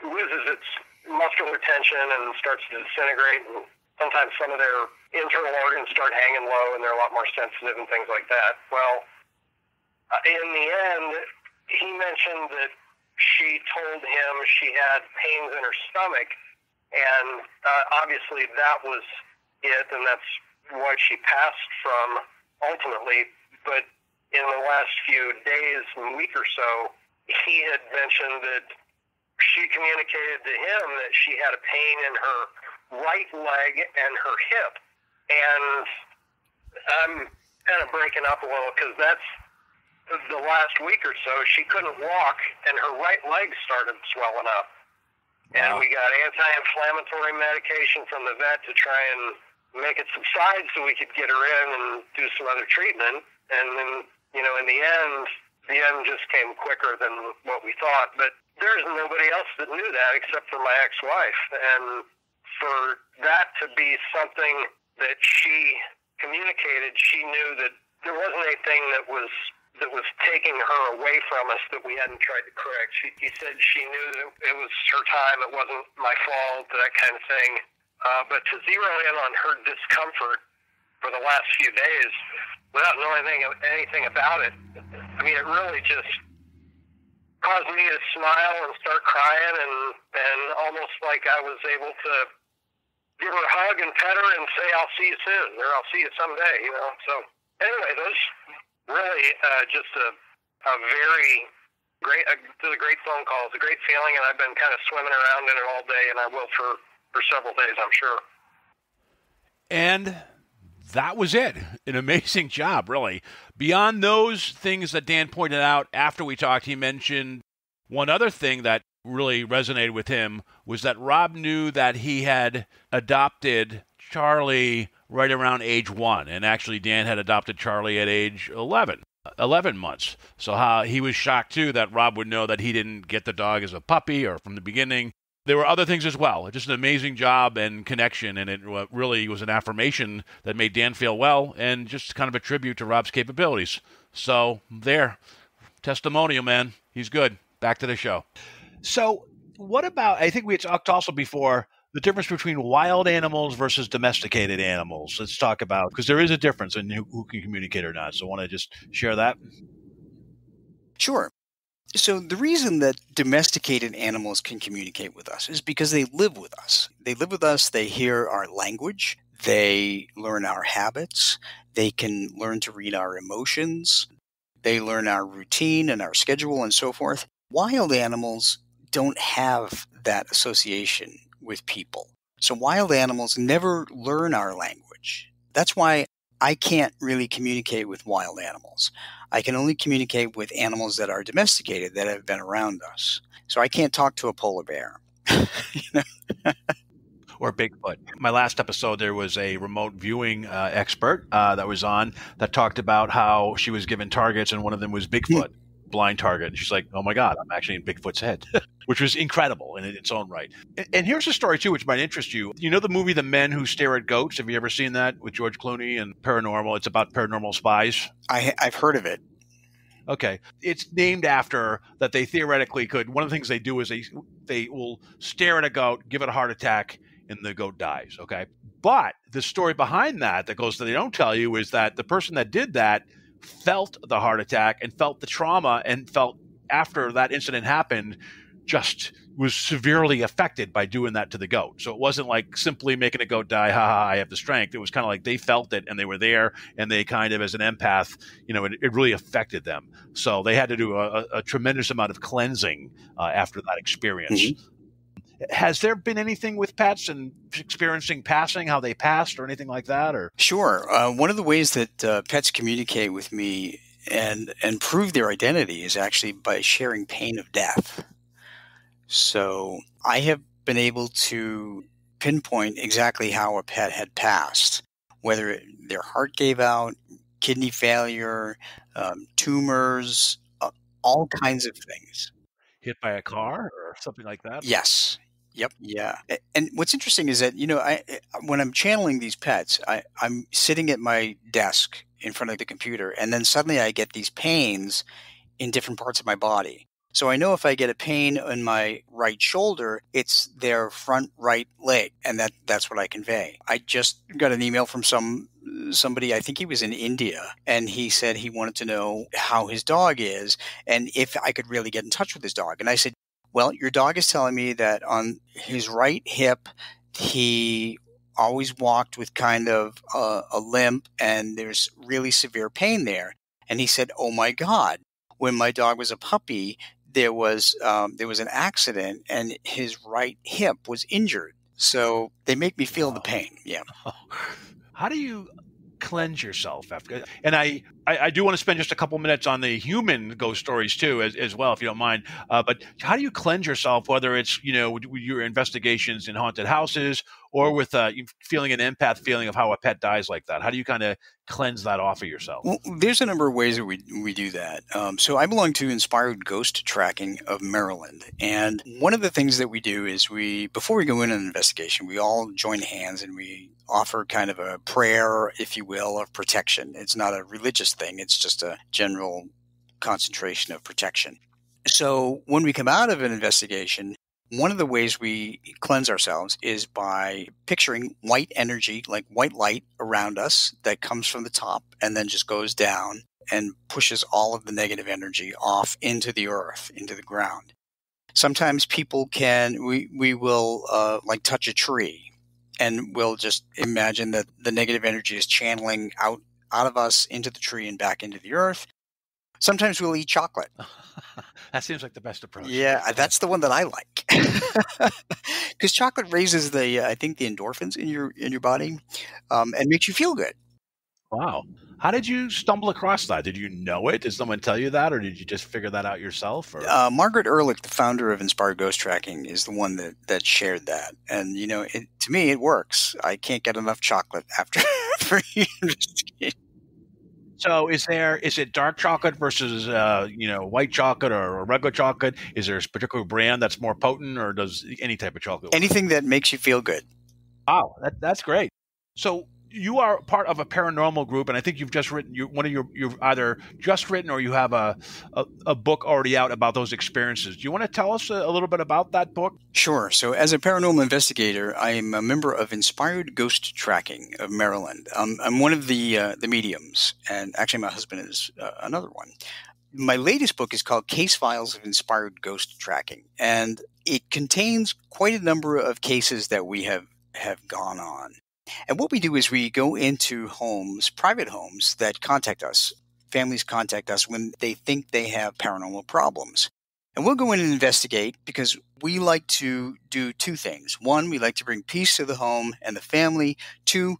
loses its muscular tension and starts to disintegrate, and sometimes some of their internal organs start hanging low, and they're a lot more sensitive and things like that." Well, in the end, he mentioned that she told him she had pains in her stomach, and obviously that was it, and that's what she passed from ultimately. But in the last few days and week or so, he had mentioned that she communicated to him that she had a pain in her right leg and her hip. And I'm kind of breaking up a little because that's the last week or so. She couldn't walk, and her right leg started swelling up. Wow. And we got anti-inflammatory medication from the vet to try and make it subside so we could get her in and do some other treatment. And then, in the end just came quicker than what we thought. But there's nobody else that knew that except for my ex-wife. And for that to be something that she communicated, she knew that there wasn't anything that was taking her away from us that we hadn't tried to correct. He said she knew that it was her time, it wasn't my fault, that kind of thing. But to zero in on her discomfort for the last few days without knowing anything about it, I mean, it really just caused me to smile and start crying, and almost like I was able to give her a hug and pet her and say, "I'll see you soon," or "I'll see you someday," So anyway, those really just a very great, a great phone call. It's a great feeling, and I've been kind of swimming around in it all day, and I will for several days, I'm sure.
And that was it. An amazing job, really. Beyond those things that Dan pointed out after we talked, he mentioned one other thing that really resonated with him was that Rob knew that he had adopted Charlie right around age 1, and actually Dan had adopted Charlie at age 11 months. So how he was shocked too that Rob would know that he didn't get the dog as a puppy or from the beginning. There were other things as well. Just an amazing job and connection, and it really was an affirmation that made Dan feel well, and just kind of a tribute to Rob's capabilities. So there, testimonial, man. He's good. Back to the show. So what about, I think we had talked also before, the difference between wild animals versus domesticated animals. Let's talk about, because there is a difference in who can communicate or not. So I want to just share that.
Sure. So the reason that domesticated animals can communicate with us is because they live with us. They live with us. They hear our language. They learn our habits. They can learn to read our emotions. They learn our routine and our schedule and so forth. Wild animals don't have that association with people. So wild animals never learn our language. That's why I can't really communicate with wild animals. I can only communicate with animals that are domesticated, that have been around us. So I can't talk to a polar bear.
Or Bigfoot. My last episode, there was a remote viewing expert that was on that talked about how she was given targets, and one of them was Bigfoot, blind target. And she's like, "Oh my God, I'm actually in Bigfoot's head," which was incredible in its own right. And here's a story too, which might interest you. You know the movie The Men Who Stare at Goats? Have you ever seen that with George Clooney and paranormal? It's about paranormal spies.
I've heard of it.
Okay. It's named after that they theoretically could. One of the things they do is they will stare at a goat, give it a heart attack, and the goat dies. Okay. But the story behind that goes that they don't tell you is that the person that did that felt the heart attack and felt the trauma and felt after that incident happened, just was severely affected by doing that to the goat. So it wasn't like simply making a goat die, ha ha, I have the strength. It was kind of like they felt it and they were there and they kind of, as an empath, it really affected them. So they had to do a tremendous amount of cleansing after that experience. Mm-hmm. Has there been anything with pets and experiencing passing, how they passed or anything like that? Or
Sure. One of the ways that pets communicate with me and prove their identity is actually by sharing pain of death. So I have been able to pinpoint exactly how a pet had passed, whether their heart gave out, kidney failure, tumors, all kinds of things.
Hit by a car or something like that?
Yes. Yep. Yeah. And what's interesting is that, when I'm channeling these pets, I'm sitting at my desk in front of the computer, and then suddenly I get these pains in different parts of my body. So I know if I get a pain in my right shoulder, it's their front right leg, and that's what I convey. I just got an email from somebody, I think he was in India, and he said he wanted to know how his dog is and if I could really get in touch with his dog. And I said, well, your dog is telling me that on his right hip, he always walked with kind of a limp, and there's really severe pain there. And he said, oh my God, when my dog was a puppy, there was an accident and his right hip was injured. So they make me feel the pain. Yeah.
How do you cleanse yourself after? And I do want to spend just a couple minutes on the human ghost stories too, as well, if you don't mind. But how do you cleanse yourself, whether it's, with your investigations in haunted houses or with feeling an empath feeling of how a pet dies like that? How do you kind of cleanse that off of yourself?
Well, there's a number of ways that we do that. So I belong to Inspired Ghost Tracking of Maryland. And one of the things that we do is before we go in an investigation, we all join hands and we offer kind of a prayer, if you will, of protection. It's not a religious thing. It's just a general concentration of protection. So when we come out of an investigation, one of the ways we cleanse ourselves is by picturing white energy, like white light around us that comes from the top and then just goes down and pushes all of the negative energy off into the earth, into the ground. Sometimes people we will like touch a tree and we'll just imagine that the negative energy is channeling out of us into the tree and back into the earth. Sometimes we'll eat chocolate.
That seems like the best approach.
Yeah, that's the one that I like. Because chocolate raises I think the endorphins in your body and makes you feel good.
Wow. How did you stumble across that? Did you know it? Did someone tell you that, or did you just figure that out yourself? Or?
Margaret Ehrlich, the founder of Inspired Ghost Tracking, is the one that shared that. And, to me, it works. I can't get enough chocolate after investigation.
So is it dark chocolate versus, white chocolate or regular chocolate? Is there a particular brand that's more potent, or does any type of chocolate work?
Anything that makes you feel good.
Wow, that's great. So you are part of a paranormal group, and I think you've just written you've either just written or you have a book already out about those experiences. Do you want to tell us a little bit about that book?
Sure. So as a paranormal investigator, I am a member of Inspired Ghost Tracking of Maryland. I'm one of the mediums, and actually my husband is another one. My latest book is called Case Files of Inspired Ghost Tracking, and it contains quite a number of cases that we have gone on. And what we do is we go into homes, private homes that contact us. Families contact us when they think they have paranormal problems. And we'll go in and investigate because we like to do two things. One, we like to bring peace to the home and the family. Two,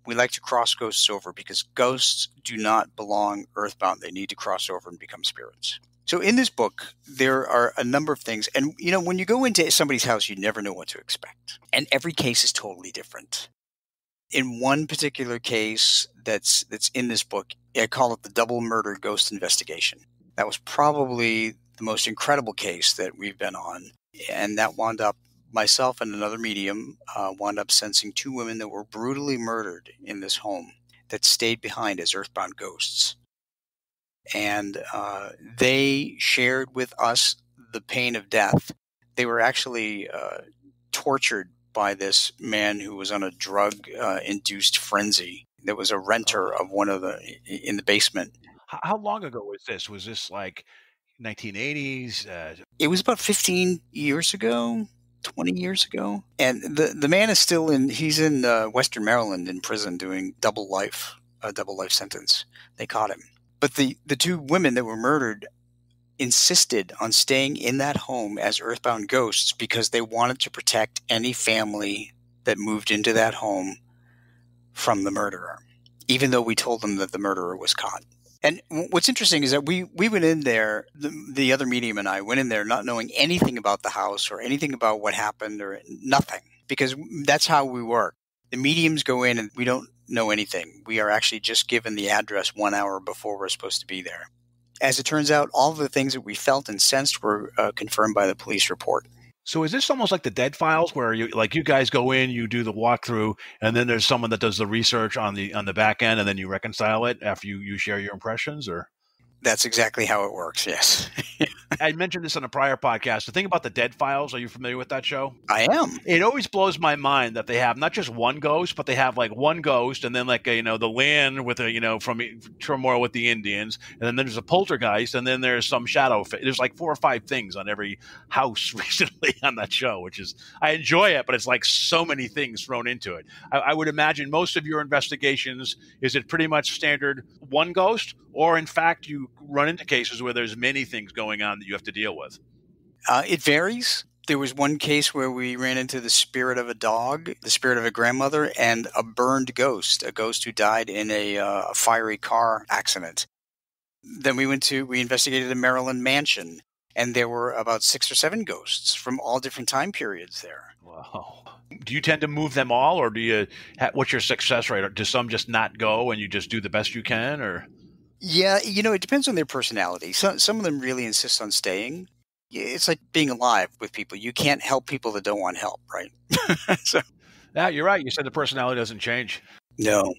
we like to cross ghosts over because ghosts do not belong earthbound. They need to cross over and become spirits. So in this book, there are a number of things. And, when you go into somebody's house, you never know what to expect. And every case is totally different. In one particular case that's in this book, I call it the double murder ghost investigation. That was probably the most incredible case that we've been on. And that wound up, myself and another medium wound up sensing two women that were brutally murdered in this home that stayed behind as earthbound ghosts. and they shared with us the pain of death. They were actually tortured by this man who was on a drug-induced frenzy. There was a renter of one of the in the basement.
How long ago was this? Was this like 1980s?
It was about 15 years ago, 20 years ago. And the man is still he's in Western Maryland in prison doing a double life sentence. They caught him. But the two women that were murdered insisted on staying in that home as earthbound ghosts because they wanted to protect any family that moved into that home from the murderer, even though we told them that the murderer was caught. And what's interesting is that we went in there, the other medium and I went in there not knowing anything about the house or anything about what happened or nothing, because that's how we work. The mediums go in and we don't know anything. We are actually just given the address 1 hour before we're supposed to be there. As it turns out, all of the things that we felt and sensed were confirmed by the police report.
So is this almost like the Dead Files, where you guys go in, you do the walkthrough, and then there's someone that does the research on the back end, and then you reconcile it after you share your impressions, or?
That's exactly how it works, yes.
I mentioned this on a prior podcast. The thing about the Dead Files, are you familiar with that show?
I am.
It always blows my mind that they have not just one ghost, but they have like one ghost, and then like the land with from turmoil with the Indians, and then there's a poltergeist, and then there's some shadow. There's like 4 or 5 things on every house recently on that show, which is, I enjoy it, but it's like so many things thrown into it. I would imagine most of your investigations, is it pretty much standard one ghost, or in fact you run into cases where there's many things going on that you have to deal with?
It varies. There was one case where we ran into the spirit of a dog, the spirit of a grandmother, and a burned ghost, a ghost who died in a fiery car accident. Then we investigated a Maryland mansion, and there were about 6 or 7 ghosts from all different time periods there.
Wow. Do you tend to move them all, or what's your success rate? Or do some just not go and you just do the best you can, or?
Yeah, it depends on their personality. Some of them really insist on staying. It's like being alive with people. You can't help people that don't want help, right?
Yeah, you're right. You said the personality doesn't change.
No.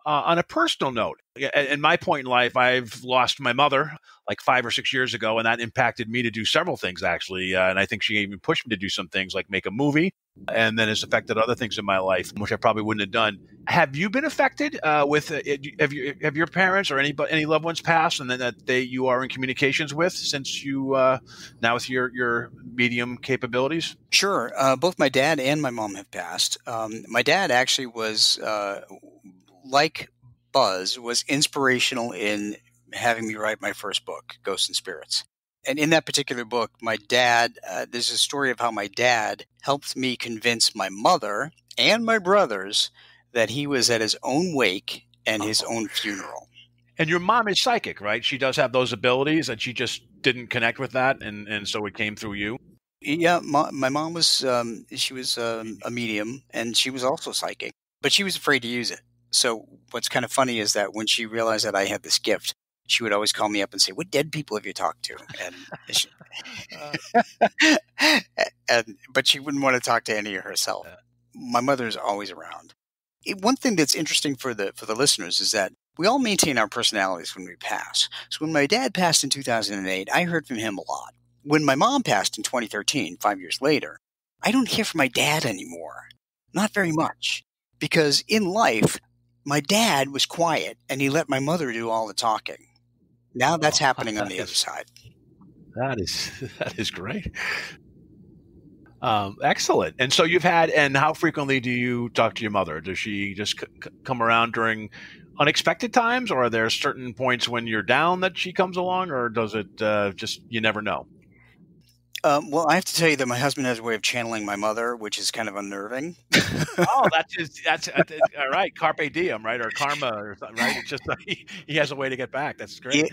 On a personal note, in my point in life, I've lost my mother like 5 or 6 years ago, and that impacted me to do several things, actually. And I think she even pushed me to do some things like make a movie, and then it's affected other things in my life, which I probably wouldn't have done. Have you been affected with have your parents or any loved ones passed, and then that you are in communications with since you now with your medium capabilities?
Sure. Both my dad and my mom have passed. My dad actually was like Buzz, was inspirational in having me write my first book, Ghosts and Spirits. And in that particular book, my dad, there's a story of how my dad helped me convince my mother and my brothers that he was at his own wake and his own funeral.
And your mom is psychic, right? She does have those abilities, and she just didn't connect with that, and so it came through you?
Yeah, my mom was, she was a medium, and she was also psychic, but she was afraid to use it. So what's kind of funny is that when she realized that I had this gift, she would always call me up and say, "What dead people have you talked to?" But she wouldn't want to talk to any of herself. My mother is always around. One thing that's interesting for the listeners is that we all maintain our personalities when we pass. So when my dad passed in 2008, I heard from him a lot. When my mom passed in 2013, 5 years later, I don't hear from my dad anymore. Not very much. Because in life, my dad was quiet, and he let my mother do all the talking. Now that's happening on the other side.
That is great. Excellent. And so and how frequently do you talk to your mother? Does she just come around during unexpected times, or are there certain points when you're down that she comes along, or does it just, you never know?
Well, I have to tell you that my husband has a way of channeling my mother, which is kind of unnerving.
Oh, that's all right. Carpe diem, right? Or karma or something, right? It's just he has a way to get back. That's great.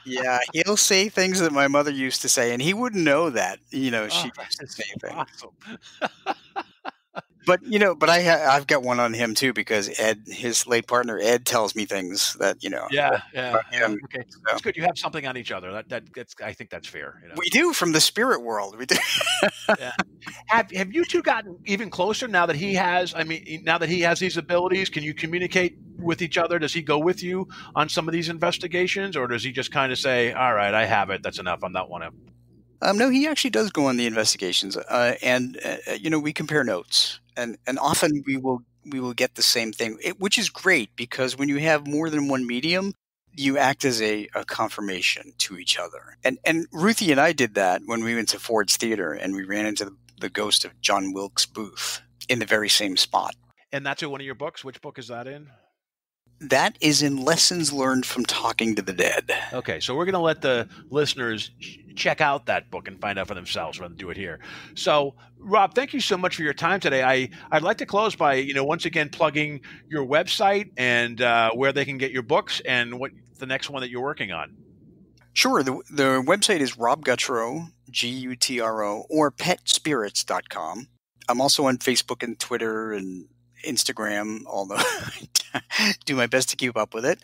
Yeah, he'll say things that my mother used to say, and he wouldn't know that. She used to say things.
Awesome.
But I've got one on him too, because Ed, his late partner Ed, tells me things that
Yeah. Okay,
so.
that's good. You have something on each other. That's I think that's fair.
We do, from the spirit world. We do.
Yeah. Have you two gotten even closer now that he has? Now that he has these abilities, can you communicate with each other? Does he go with you on some of these investigations, or does he just kind of say, "All right, I have it. That's enough. I'm not one of."
No, he actually does go on the investigations, and we compare notes, and often we will get the same thing, which is great because when you have more than one medium, you act as a confirmation to each other. And Ruthie and I did that when we went to Ford's Theater and we ran into the ghost of John Wilkes Booth in the very same spot.
And that's in one of your books? Which book is that in?
That is in Lessons Learned from Talking to the Dead.
Okay, so we're going to let the listeners check out that book and find out for themselves rather than do it here. So, Rob, thank you so much for your time today. I'd like to close by, once again plugging your website and where they can get your books and what the next one that you're working on.
Sure. The website is Rob Gutro, Gutro, or petspirits.com. I'm also on Facebook and Twitter and Instagram, although I do my best to keep up with it.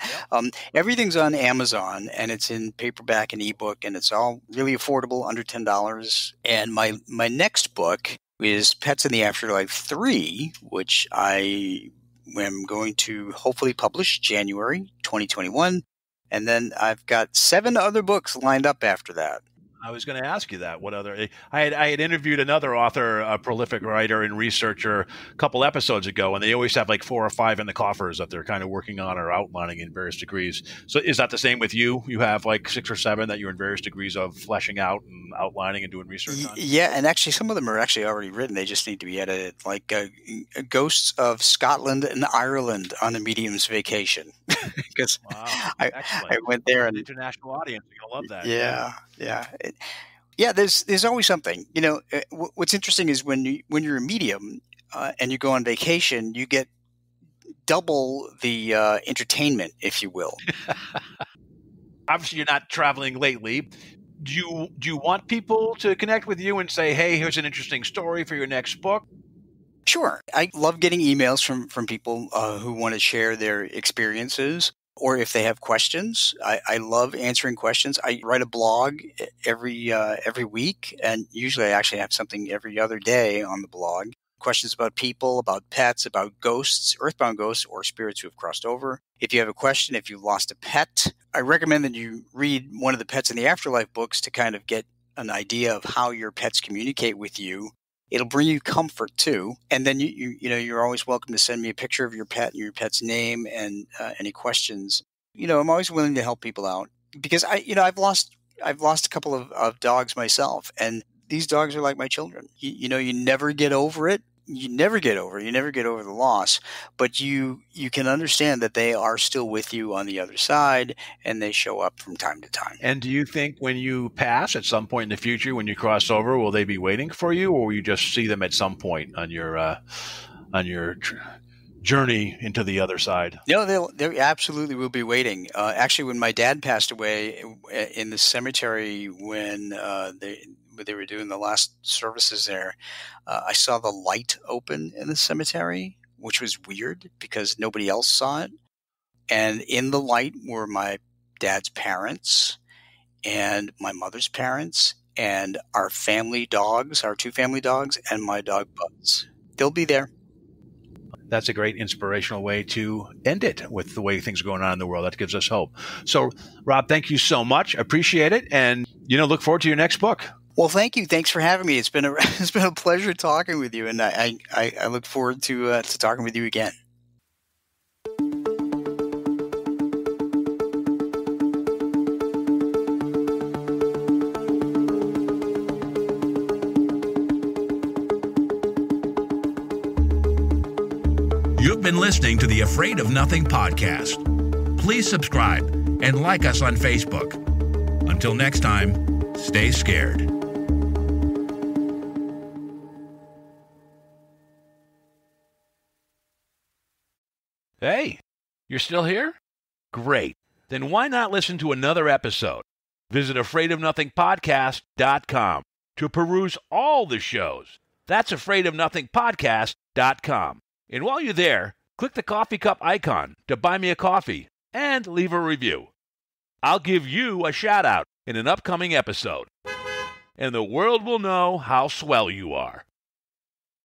Everything's on Amazon, and it's in paperback and ebook, and it's all really affordable, under $10. And my next book is Pets in the Afterlife 3, which I am going to hopefully publish January 2021. And then I've got 7 other books lined up after that.
I was going to ask you that. What other? I had interviewed another author, a prolific writer and researcher, a couple episodes ago, and they always have like 4 or 5 in the coffers that they're kind of working on or outlining in various degrees. So is that the same with you? You have like 6 or 7 that you're in various degrees of fleshing out and outlining and doing research on?
Yeah, and actually some of them are actually already written. They just need to be edited, like Ghosts of Scotland and Ireland on a Medium's Vacation. Because I went there and
international audience, you're gonna love that.
Yeah. There's always something. What's interesting is when you're a medium and you go on vacation, you get double the entertainment, if you will.
Obviously, you're not traveling lately. Do you want people to connect with you and say, "Hey, here's an interesting story for your next book"?
Sure. I love getting emails from people who want to share their experiences, or if they have questions. I love answering questions. I write a blog every week, and usually I actually have something every other day on the blog. Questions about people, about pets, about ghosts, earthbound ghosts, or spirits who have crossed over. If you have a question, if you've lost a pet, I recommend that you read one of the Pets in the Afterlife books to kind of get an idea of how your pets communicate with you. It'll bring you comfort too. And then you're always welcome to send me a picture of your pet and your pet's name and any questions. I'm always willing to help people out because I've lost a couple of dogs myself, and these dogs are like my children. You never get over it. You never get over the loss, but you can understand that they are still with you on the other side, and they show up from time to time.
And do you think when you pass at some point in the future, when you cross over, will they be waiting for you, or will you just see them at some point on your journey into the other side?
No, they absolutely will be waiting. Actually, when my dad passed away in the cemetery, when they were doing the last services there, I saw the light open in the cemetery, which was weird because nobody else saw it. And in the light were my dad's parents and my mother's parents and our family dogs, our 2 family dogs, and my dog Buzz. They'll be there.
That's a great inspirational way to end it with the way things are going on in the world. That gives us hope. So, Rob, thank you so much. Appreciate it. And, look forward to your next book.
Well, thank you. Thanks for having me. It's been a pleasure talking with you, and I look forward to talking with you again.
You've been listening to the Afraid of Nothing podcast. Please subscribe and like us on Facebook. Until next time, stay scared.
Hey, you're still here? Great. Then why not listen to another episode? Visit AfraidOfNothingPodcast.com to peruse all the shows. That's AfraidOfNothingPodcast.com. And while you're there, click the coffee cup icon to buy me a coffee and leave a review. I'll give you a shout out in an upcoming episode, and the world will know how swell you are.